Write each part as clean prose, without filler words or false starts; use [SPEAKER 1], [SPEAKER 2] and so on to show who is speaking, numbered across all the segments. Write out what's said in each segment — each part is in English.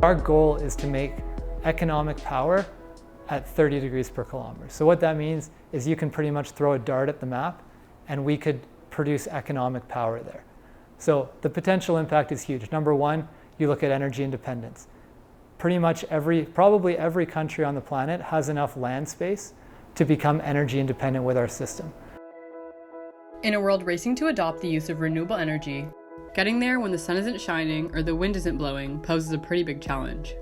[SPEAKER 1] Our goal is to make economic power at 30 degrees per kilometer. So what that means is you can pretty much throw a dart at the map and we could produce economic power there. So the potential impact is huge. Number one, you look at energy independence. Pretty much probably every country on the planet has enough land space to become energy independent with our system.
[SPEAKER 2] In a world racing to adopt the use of renewable energy, getting there when the sun isn't shining or the wind isn't blowing poses a pretty big challenge.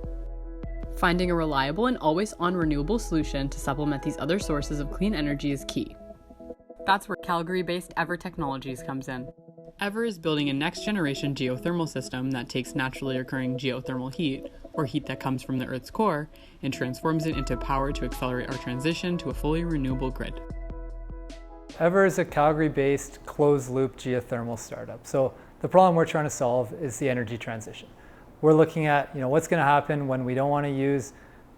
[SPEAKER 2] Finding a reliable and always-on renewable solution to supplement these other sources of clean energy is key. That's where Calgary-based Ever Technologies comes in. Ever is building a next-generation geothermal system that takes naturally occurring geothermal heat, or heat that comes from the Earth's core, and transforms it into power to accelerate our transition to a fully renewable grid.
[SPEAKER 1] Ever is a Calgary-based closed-loop geothermal startup. So the problem we're trying to solve is the energy transition. We're looking at what's going to happen when we don't want to use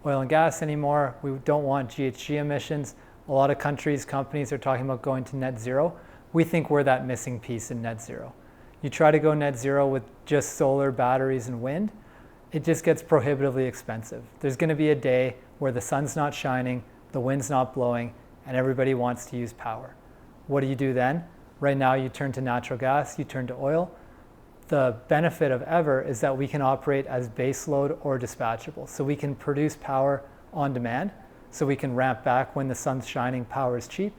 [SPEAKER 1] oil and gas anymore. We don't want GHG emissions. A lot of companies are talking about going to net zero. We think we're that missing piece in net zero. You try to go net zero with just solar, batteries, and wind, it just gets prohibitively expensive. There's going to be a day where the sun's not shining, the wind's not blowing, and everybody wants to use power. What do you do then? Right now you turn to natural gas, you turn to oil. The benefit of Ever is that we can operate as baseload or dispatchable. So we can produce power on demand. So we can ramp back when the sun's shining, power is cheap,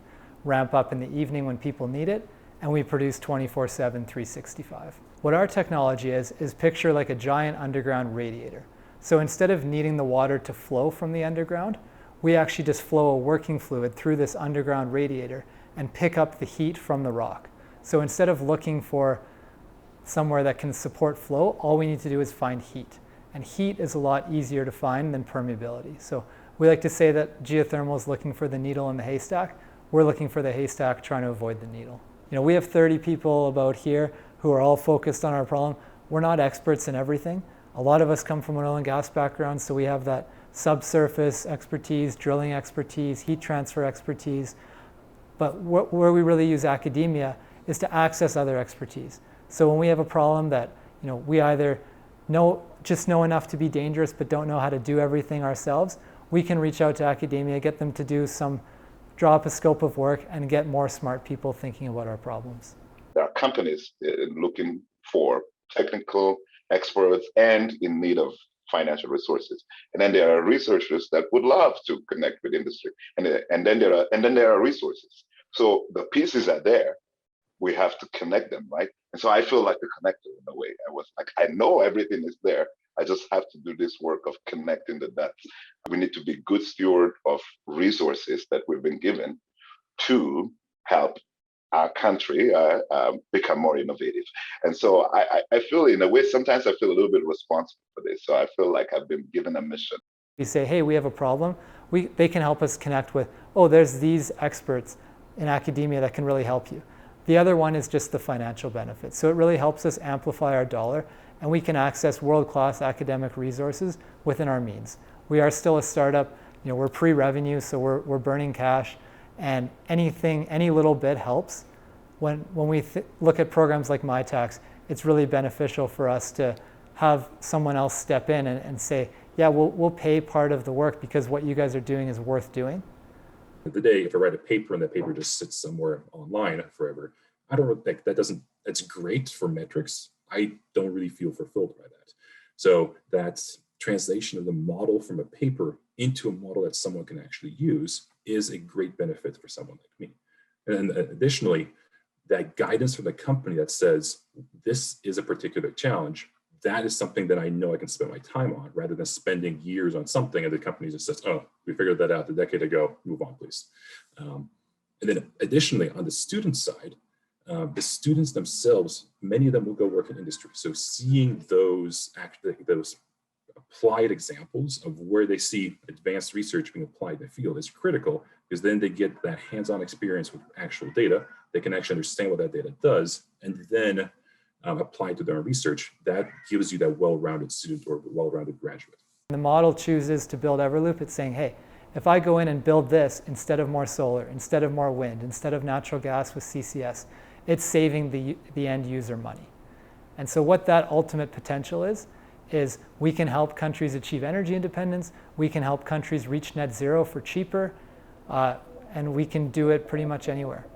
[SPEAKER 1] ramp up in the evening when people need it, and we produce 24/7, 365. What our technology is picture like a giant underground radiator. So instead of needing the water to flow from the underground, we actually just flow a working fluid through this underground radiator and pick up the heat from the rock. So instead of looking for somewhere that can support flow, all we need to do is find heat. And heat is a lot easier to find than permeability. So we like to say that geothermal is looking for the needle in the haystack. We're looking for the haystack trying to avoid the needle. We have 30 people about here who are all focused on our problem. We're not experts in everything. A lot of us come from an oil and gas background, so we have that subsurface expertise, drilling expertise, heat transfer expertise. But where we really use academia is to access other expertise. So when we have a problem that we either just know enough to be dangerous but don't know how to do everything ourselves, we can reach out to academia, get them to draw up a scope of work and get more smart people thinking about our problems.
[SPEAKER 3] There are companies looking for technical experts and in need of financial resources. And then there are researchers that would love to connect with industry. And then there are resources. So the pieces are there. We have to connect them, right? And so I feel like a connector in a way. I know everything is there. I just have to do this work of connecting the dots. We need to be good steward of resources that we've been given to help our country become more innovative. And so I feel in a way, sometimes I feel a little bit responsible for this. So I feel like I've been given a mission.
[SPEAKER 1] We say, hey, we have a problem. They can help us connect with, there's these experts in academia that can really help you. The other one is just the financial benefits. So it really helps us amplify our dollar, and we can access world-class academic resources within our means. We are still a startup. We're pre-revenue, so we're burning cash, and any little bit helps. When we look at programs like MyTax, it's really beneficial for us to have someone else step in and say, yeah, we'll pay part of the work because what you guys are doing is worth doing.
[SPEAKER 4] At the day, if I write a paper and that paper just sits somewhere online forever, I don't think that's great for metrics. I don't really feel fulfilled by that. So that translation of the model from a paper into a model that someone can actually use is a great benefit for someone like me. And additionally, that guidance from the company that says, this is a particular challenge, that is something that I know I can spend my time on rather than spending years on something and the company just says, we figured that out a decade ago, move on, please. And then additionally, on the student side, the students themselves, many of them will go work in industry. So seeing those applied examples of where they see advanced research being applied in the field is critical, because then they get that hands-on experience with actual data. They can actually understand what that data does, and then apply to their own research. That gives you that well-rounded student or well-rounded graduate.
[SPEAKER 1] The model chooses to build Everloop. It's saying, hey, if I go in and build this instead of more solar, instead of more wind, instead of natural gas with CCS, it's saving the end user money. And so what that ultimate potential is is we can help countries achieve energy independence, we can help countries reach net zero for cheaper, and we can do it pretty much anywhere.